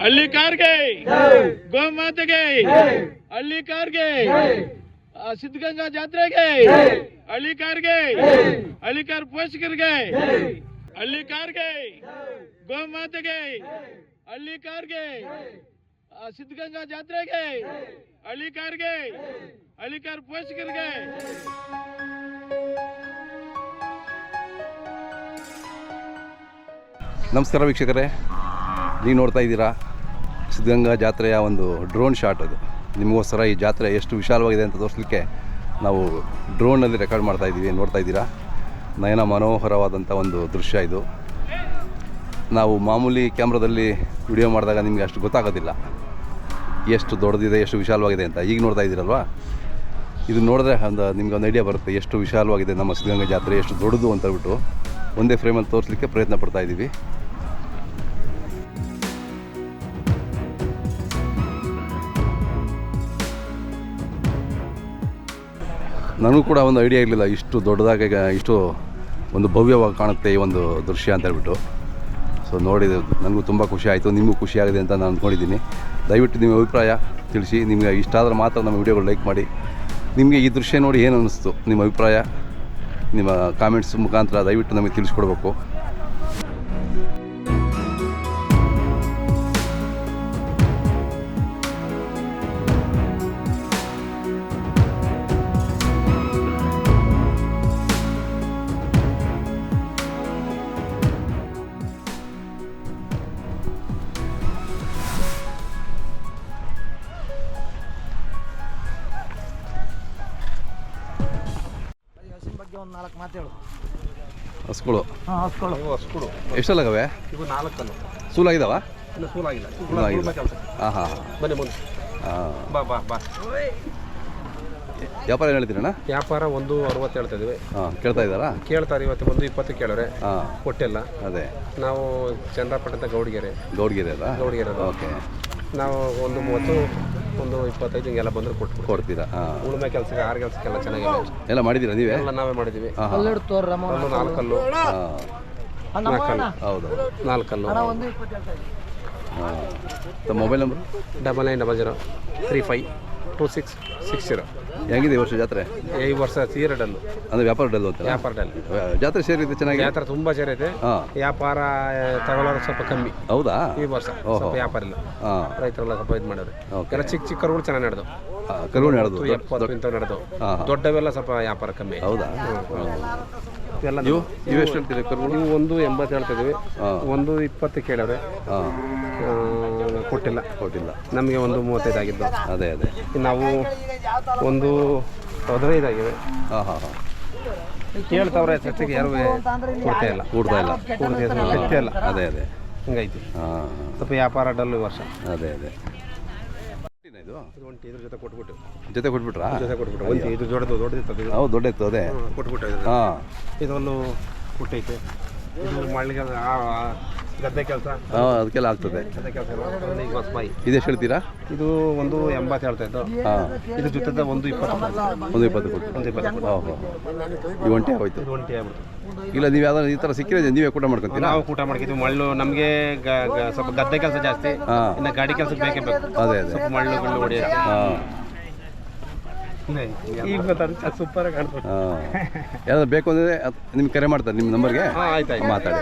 ಹಳ್ಳಿಕಾರ್ಗೆ ಗೋಮಾತೆಗೆ ಹಳ್ಳಿಕಾರ್ಗೆ ಸಿದ್ಧಗಂಗಾ ಜಾತ್ರೆಗೆ ಹಳ್ಳಿಕಾರ್ಗೆ ಹಳ್ಳಿಕಾರ್ ಪೋಷಕರಿಗೆ ಹಳ್ಳಿಕಾರ್ಗೆ ಗೋಮಾತೆಗೆ ಹಳ್ಳಿಕಾರ್ಗೆ ಸಿದ್ಧಗಂಗಾ ಜಾತ್ರೆಗೆ ಹಳ್ಳಿಕಾರ್ಗೆ ಹಳ್ಳಿಕಾರ್ ಪೋಷಕರಿಗೆ. ನಮಸ್ಕಾರ ವೀಕ್ಷಕರೇ, ನೀವು ನೋಡ್ತಾ ಇದ್ದೀರಾ ಸಿದ್ಧಗಂಗಾ ಜಾತ್ರೆಯ ಒಂದು ಡ್ರೋನ್ ಶಾಟ್. ಅದು ನಿಮಗೋಸ್ಕರ ಈ ಜಾತ್ರೆ ಎಷ್ಟು ವಿಶಾಲವಾಗಿದೆ ಅಂತ ತೋರಿಸಲಿಕ್ಕೆ ನಾವು ಡ್ರೋನಲ್ಲಿ ರೆಕಾರ್ಡ್ ಮಾಡ್ತಾ ಇದ್ದೀವಿ. ನೋಡ್ತಾ ಇದ್ದೀರಾ, ನಯನ ಮನೋಹರವಾದಂಥ ಒಂದು ದೃಶ್ಯ ಇದು. ನಾವು ಮಾಮೂಲಿ ಕ್ಯಾಮ್ರಾದಲ್ಲಿ ವಿಡಿಯೋ ಮಾಡಿದಾಗ ನಿಮಗೆ ಅಷ್ಟು ಗೊತ್ತಾಗೋದಿಲ್ಲ ಎಷ್ಟು ದೊಡ್ಡದಿದೆ, ಎಷ್ಟು ವಿಶಾಲವಾಗಿದೆ ಅಂತ. ಈಗ ನೋಡ್ತಾ ಇದ್ದೀರಲ್ವಾ, ಇದು ನೋಡಿದ್ರೆ ನಿಮ್ಗೆ ಒಂದು ಐಡಿಯಾ ಬರುತ್ತೆ ಎಷ್ಟು ವಿಶಾಲವಾಗಿದೆ ನಮ್ಮ ಸಿದ್ಧಗಂಗಾ ಜಾತ್ರೆ, ಎಷ್ಟು ದೊಡ್ಡದು ಅಂತ ಹೇಳ್ಬಿಟ್ಟು ಒಂದೇ ಫ್ರೇಮಲ್ಲಿ ತೋರಿಸಲಿಕ್ಕೆ ಪ್ರಯತ್ನ ಪಡ್ತಾ ಇದ್ದೀವಿ. ನನಗೂ ಕೂಡ ಒಂದು ಐಡಿಯಾ ಇರಲಿಲ್ಲ ಇಷ್ಟು ದೊಡ್ಡದಾಗಿ ಇಷ್ಟು ಒಂದು ಭವ್ಯವಾಗಿ ಕಾಣುತ್ತೆ ಈ ಒಂದು ದೃಶ್ಯ ಅಂತ ಹೇಳ್ಬಿಟ್ಟು. ಸೊ ನೋಡಿದೆ, ನನಗೂ ತುಂಬ ಖುಷಿ ಆಯಿತು, ನಿಮಗೂ ಖುಷಿಯಾಗಿದೆ ಅಂತ ನಾನು ಅಂದ್ಕೊಂಡಿದ್ದೀನಿ. ದಯವಿಟ್ಟು ನಿಮ್ಮ ಅಭಿಪ್ರಾಯ ತಿಳಿಸಿ. ನಿಮಗೆ ಇಷ್ಟ ಆದರೆ ಮಾತ್ರ ನಮ್ಮ ವಿಡಿಯೋಗಳು ಲೈಕ್ ಮಾಡಿ. ನಿಮಗೆ ಈ ದೃಶ್ಯ ನೋಡಿ ಏನು ಅನ್ನಿಸ್ತು, ನಿಮ್ಮ ಅಭಿಪ್ರಾಯ ನಿಮ್ಮ ಕಾಮೆಂಟ್ಸ್ ಮುಖಾಂತರ ದಯವಿಟ್ಟು ನಮಗೆ ತಿಳಿಸ್ಕೊಡ್ಬೇಕು. ಒಂದು 4 ಮಾತೇಳು. ಹಸ್ಗಳು ಹಸ್ಗಳು ಎಷ್ಟೆಲ್ಲಾಗವೆ? ಇವು 4 ಸೂಲಾಗಿದ್ದಾವ? ಇನ್ನು ಸೂಲಾಗಿಲ್ಲ. ಹಾಂ ಹಾಂ ಬನ್ನಿ ಮುಂದೆ. ಬಾ ಬಾ ಬಾ. ವ್ಯಾಪಾರ ಏನು ಹೇಳ್ತೀರಣ್ಣ? ವ್ಯಾಪಾರ 1.60 ಹೇಳ್ತಾ ಇದೀವಿ. ಹಾಂ, ಕೇಳ್ತಾ ಇದ್ದಾರಾ? ಕೇಳ್ತಾರೆ. ಇವತ್ತು 1.20 ಕೇಳೋರೆ. ಹಾಂ, ಕೊಟ್ಟಿಲ್ಲ. ಅದೇ ನಾವು ಚಂದ್ರಪಟ್ಟಣ ಗೌಡಿಗೆರೆ ಅಲ್ಲ? ಗೌಡಿಗೆರೆ. ಓಕೆ, ನಾವು 1.30 1.25 ಹಿಂಗೆಲ್ಲ ಬಂದರೆ ಕೊಡ್ತೀರಾ? ಹಾಂ, ಉಳುಮೆ ಕೆಲಸಕ್ಕೆ 6 ಕೆಲಸಕ್ಕೆಲ್ಲ ಚೆನ್ನಾಗಿದೆ. ಎಲ್ಲ ಮಾಡಿದ್ದೀರಾ ನೀವೇ? ಎಲ್ಲ ನಾವೇ ಮಾಡಿದ್ದೀವಿ. 4 ಕಲ್ಲು. ಹೌದು, 4 ಕಲ್ಲು. ತಮ್ಮ ಮೊಬೈಲ್ ನಂಬರ್? 9900 352660. ಹೇಗಿದೆ ಈ ವರ್ಷ ಜಾತ್ರೆ? ಈ ವರ್ಷ ಸೀರೆ ಡಲ್ಲು ಅಂದರೆ ವ್ಯಾಪಾರ ಡಲ್ಲು ಅಂತ? ವ್ಯಾಪಾರ ಡಲ್ಲು. ಜಾತ್ರೆ ಸೇರಿದೆ ಚೆನ್ನಾಗಿ? ಜಾತ್ರೆ ತುಂಬ ಸೇರಿದೆ. ವ್ಯಾಪಾರ ತಗೊಳ್ಳೋರು ಸ್ವಲ್ಪ ಕಮ್ಮಿ. ಹೌದಾ? ಈ ವರ್ಷ ಸ್ವಲ್ಪ ವ್ಯಾಪಾರ ಇಲ್ಲ. ರೈತರೆಲ್ಲ ಸ್ವಲ್ಪ ಇದು ಮಾಡೋರು. ಎಲ್ಲ ಚಿಕ್ಕ ಕರುಗಳು ಚೆನ್ನಾಗಿ ನಡೆದು. ಕರು ನಡೆದು 70 ಇಂಥವು ನಡೆದು. ದೊಡ್ಡವೆಲ್ಲ ಸ್ವಲ್ಪ ವ್ಯಾಪಾರ ಕಮ್ಮಿ. ಹೌದಾ? ಇವೆಲ್ಲ ನೀವು ಎಷ್ಟು ಹೇಳ್ತೀರಿ ಕರುಗಳು? ನೀವು 1.80 ಹೇಳ್ತಿದ್ವಿ. 1.20 ಕೇಳೋರೆ. ಕೊಟ್ಟಿಲ್ಲ. ನಮಗೆ 1.35 ಆಗಿದ್ದು. ಅದೇ ನಾವು 1.15 ಆಗಿವೆ. ಕೇಳ್ತಾವ್ರೆ ಸತ್ತಿಗೆ ಯಾರು ಕೊಡ್ತಾ ಇಲ್ಲ. ಅದೇ ಹಿಂಗೈತಿ. ಸ್ವಲ್ಪ ವ್ಯಾಪಾರ ಡಲ್ಲು ಈ ವರ್ಷ. ಅದೇ ಇದು ಒಂಟಿ ಇದ್ರ ಜೊತೆ ಕೊಟ್ಬಿಟ್ಟು ಇದು ದೊಡ್ಡದಿತ್ತು. ಹೌದು, ದೊಡ್ಡದಿತ್ತು. ಅದೇ ಕೊಟ್ಬಿಟ್ಟು ಇದೊಂದು ಕೊಟ್ಟೈತೆ. ಇದು ಮಳ್ಳಿಗೆ ಗದ್ದೆ ಕೆಲಸ ಅದಕ್ಕೆಲ್ಲ ಆಗ್ತದೆ. ಗದ್ದೆ ಕೆಲಸ ಈಗ ಹೊಸಬಾಯಿ. ಇದೆಷ್ಟು ಹೇಳ್ತೀರಾ? ಇದು 1.80 ಹೇಳ್ತಾ ಇತ್ತು. ಇದು ಜೊತೆ 1.20 1.20. ಈ ಒಂಟಿ ಆಗೋಯ್ತು. ಇದು ಒಂಟಿ ಆಗ್ಬಿಡ್ತು. ಇಲ್ಲ, ನೀವು ಯಾವ್ದಾದ್ರು ಈ ಥರ ಸಿಕ್ಕಿದ್ರೆ ನೀವೇ ಕೂಟ ಮಾಡ್ಕೊತೀರಾ? ನಾವು ಕೂಟ ಮಾಡ್ಕೊತೀವಿ. ಮಳ್ಳು ನಮಗೆ ಸ್ವಲ್ಪ ಗದ್ದೆ ಕೆಲಸ ಜಾಸ್ತಿ. ಇನ್ನು ಗಾಡಿ ಕೆಲಸಕ್ಕೆ ಬೇಕೇ ಬೇಕು. ಅದೇ ಸ್ವಲ್ಪ ಮಳ್ಳು ಹೊಡಿಯೋದು. ಸೂಪರ್ ಕಾಣ್ತದೆ. ಯಾರಾದ್ರು ಬೇಕು ಅಂದರೆ ನಿಮ್ಗೆ ಕರೆ ಮಾಡ್ತಾರೆ ನಿಮ್ಮ ನಂಬರ್ಗೆ. ಆಯ್ತು, ಮಾತಾಡಿ.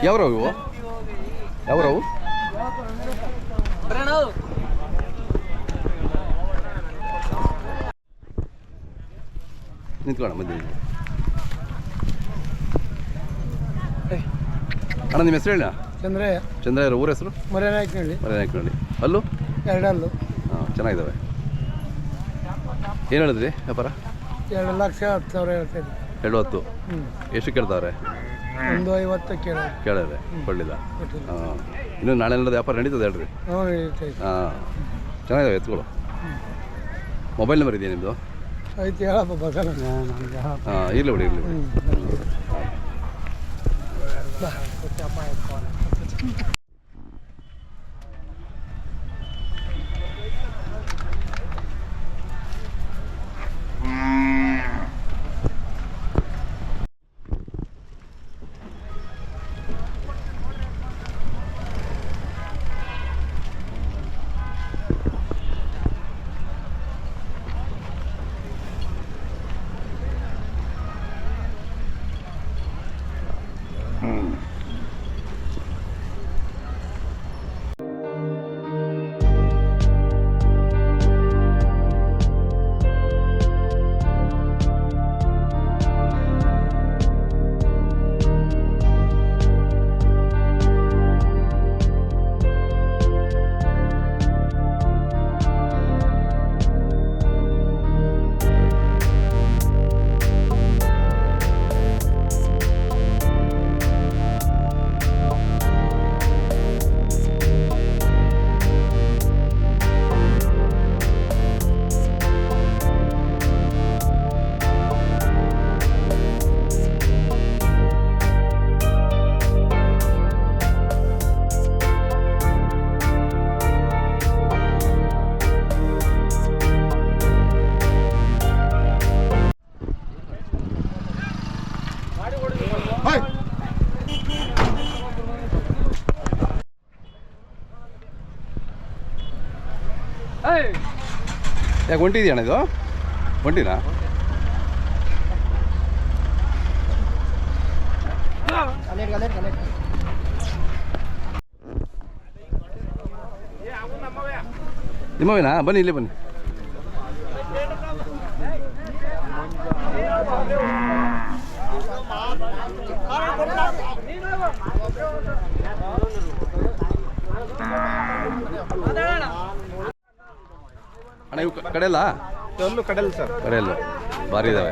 ಯಾವ್ಯಾವ ಇವು? ಯಾವ್ರವು? ನಿಂತ್ಕೊಳ್ಳೋಣ ಮಧ್ಯೆ. ಅಣ್ಣ ನಿಮ್ಮ ಹೆಸರು ಹೇಳ? ಚಂದ್ರಯ್ಯ. ಚಂದ್ರಯ್ಯ, ಊರ ಹೆಸರು? ಮರೆನಾಯ್ಕನಹಳ್ಳಿ. ಮರೆನಾಯ್ಕನಹಳ್ಳಿ. ಅಲ್ಲೂ ಎರಡಲ್ಲು. ಹಾಂ, ಚೆನ್ನಾಗಿದ್ದಾವೆ. ಏನು ಹೇಳಿದ್ರಿ ವ್ಯಾಪಾರ? 2,10,000 ಹೇಳ್ತಾ ಇದ್ದೆ. 2,10,000. ಎಷ್ಟು ಕೇಳ್ತಾವ್ರೆ? 1,50 ಕೇಳಿದ್ರೆ ಕೊಡಲಿಲ್ಲ. ಹಾಂ, ಇನ್ನೂ ನಾಳೆ ಏನಾದ್ರು ವ್ಯಾಪಾರ ನಡೀತದೆ ಹೇಳ್ರಿ. ಹಾಂ, ಚೆನ್ನಾಗಿದ್ದಾವೆ ಎತ್ತುಗಳು. ಮೊಬೈಲ್ ನಂಬರ್ ಇದೆಯಾ ನಿಮ್ಮದು? ಐತಿ, ಹೇಳಪ್ಪ ಬಸಲ್ಲ. ಹಾಂ, ಇರಲಿ ಬಿಡಿ, ಇರಲಿ ಬಿಡಿ. ಯಾಕೆ ಹೊಂಟಿದೆಯಣ್ಣ ಇದು? ಹೊಂಟಿನಾ? ನಿಮ್ಮವೇನಾ? ಬನ್ನಿ, ಇಲ್ಲಿ ಬನ್ನಿ. ಅಣ್ಣ ಇವು ಕಡೆಯಲ್ಲ? ಅಲ್ಲೂ ಕಡಲ್ ಸರ್. ಕಡೆಯಲ್ಲ ಭಾರಿ ಇದ್ದಾವೆ.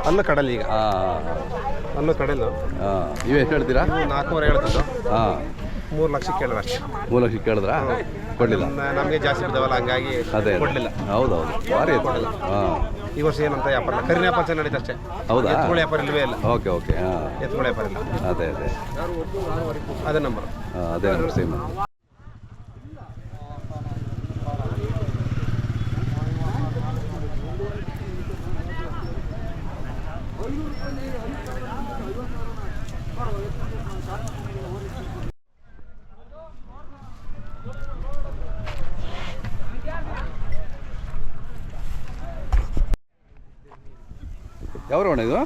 ಅಲ್ಲೂ ಕಡಲ್. ಈಗ ಹಾಂ, ಅಲ್ಲೂ ಕಡಲು. ಹಾಂ, ನೀವೇ ಎಷ್ಟು ಹೇಳ್ತೀರಾ? 4,500 ಹೇಳ್ತಿದ್ದು. ಹಾಂ, 3 ಲಕ್ಷಕ್ಕೆ ಕೇಳಿದ್ರೆ ಅಷ್ಟೇ. 3 ಲಕ್ಷಕ್ಕೆ ಕೇಳಿದ್ರಾ? ಕೊಡಲಿಲ್ಲ. ನಮಗೆ ಜಾಸ್ತಿ ಬಿದ್ದಾವಲ್ಲ, ಹಂಗಾಗಿ ಅದೇ ಕೊಡಲಿಲ್ಲ. ಹೌದೌದು, ಭಾರಿ ಕೊಡಲಿಲ್ಲ. ಹಾಂ, ಈ ವರ್ಷ ಏನಂತ ವ್ಯಾಪಾರ ಕರಿನ ವ್ಯಾಪಾರ ನಡೀತು ಅಷ್ಟೇ. ಹೌದಾ? ಎತ್ತುಗಳ ವ್ಯಾಪಾರ ಇಲ್ಲವೇ ಇಲ್ಲ. Okay okay. ಹಾಂ, ಎತ್ತುಗಳ ವ್ಯಾಪಾರ ಇಲ್ಲ. ಅದೇ ಅದೇ ಅದೇ ನಂಬರ್. ಹಾಂ, ಅದೇ ನಂಬರ್ ಸೇಮ್. ಯಾವ್ರವಣ ಇದು?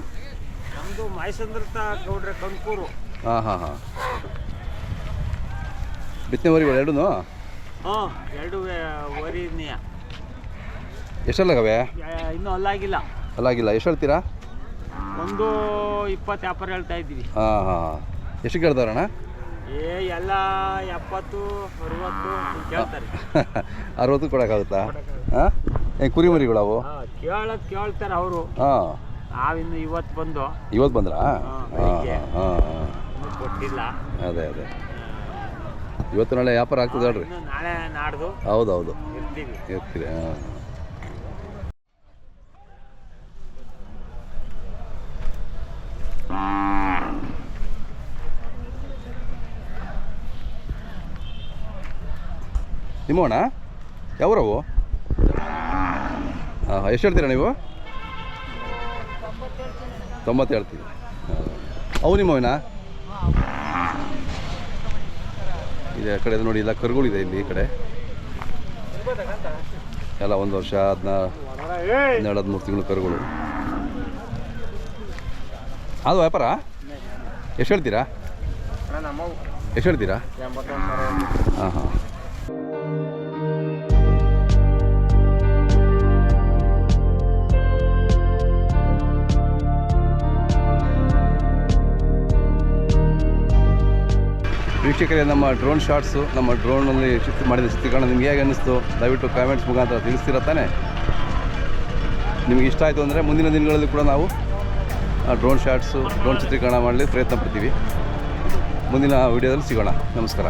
ನಮ್ಮದು ಮೈಸಂದ್ರತ ಗೌಡ್ರೆ ಕಣ್ಕೂರು. ಹಾಂ ಹಾಂ ಹಾಂ. ಬಿತ್ತನೆ ವರಿಗಳು ಎರಡೂ? ಹಾಂ, 2 ವರಿನೀಯ. ಎಷ್ಟಲ್ಲಾಗವೆ? ಇನ್ನೂ ಅಲ್ಲಾಗಿಲ್ಲ. ಅಲ್ಲಾಗಿಲ್ಲ. ಎಷ್ಟು ಹೇಳ್ತೀರಾ? ಒಂದು 20 ವ್ಯಾಪಾರ ಹೇಳ್ತಾ ಇದ್ದೀವಿ. ಹಾಂ ಹಾಂ. ಎಷ್ಟು ಕೇಳ್ತಾರಣ್ಣ? ಎಲ್ಲ 70, 60 ಕೇಳ್ತಾರೆ. 60 ಕೊಡೋಕ್ಕಾಗುತ್ತಾ? ಹಾಂ, ಕುರಿ ಮರಿಗಳು ಅವು? ಕೇಳ್ತಾರೆ ಅವರು. ಹಾಂ, ನಾವಿನ್ನು ಇವತ್ತು ಬಂದು. ಇವತ್ತು ಬಂದ್ರಾ? ಹಾಂ ಬೆಳಿಗ್ಗೆ. ಹಾಂ ಹಾಂ. ಕೊಟ್ಟಿಲ್ಲ. ಅದೇ ಅದೇ, ಇವತ್ತು ನಾಳೆ ವ್ಯಾಪಾರ ಆಗ್ತದೆ ಹೇಳ್ರಿ. ಇನ್ನು ನಾಳೆ ನಾಡ್ದು ಹೌದೌದು ಇರ್ತೀವಿ. ಇರ್ತೀರಿ. ಹಾಂ, ನಿಮ್ಮವಣ್ಣ ಯಾವ್ರವು? ಹಾಂ, ಎಷ್ಟು ಹೇಳ್ತೀರಾ ನೀವು? 90 ಹೇಳ್ತೀವಿ. ಅವು ನಿಮ್ಮವೇನಾ? ಇದೆ ಆ ಕಡೆ ನೋಡಿ, ಎಲ್ಲ ಕರುಗಳಿದೆ ಇಲ್ಲಿ. ಈ ಕಡೆ ಎಲ್ಲ 1 ವರ್ಷ 12-13 ತಿಂಗಳು ಕರುಗಳು. ಅದು ವ್ಯಾಪಾರ ಎಷ್ಟು ಹೇಳ್ತೀರಾ? ಎಷ್ಟು ಹೇಳ್ತೀರಾ? ಹಾಂ ಹಾಂ. ವೀಕ್ಷಕರೇ, ನಮ್ಮ ಡ್ರೋನ್ ಶಾಟ್ಸು, ನಮ್ಮ ಡ್ರೋನಲ್ಲಿ ಮಾಡಿದ ಚಿತ್ರೀಕರಣ ನಿಮ್ಗೆ ಹೇಗೆ ಅನ್ನಿಸ್ತು ದಯವಿಟ್ಟು ಕಾಮೆಂಟ್ಸ್ ಮುಖಾಂತರ ತಿಳಿಸ್ತೀರ ತಾನೆ. ನಿಮಗೆ ಇಷ್ಟ ಆಯಿತು ಅಂದರೆ ಮುಂದಿನ ದಿನಗಳಲ್ಲಿ ಕೂಡ ನಾವು ಡ್ರೋನ್ ಶಾಟ್ಸು, ಡ್ರೋನ್ ಚಿತ್ರೀಕರಣ ಮಾಡಲಿ ಪ್ರಯತ್ನ ಪಡ್ತೀವಿ. ಮುಂದಿನ ವಿಡಿಯೋದಲ್ಲಿ ಸಿಗೋಣ. ನಮಸ್ಕಾರ.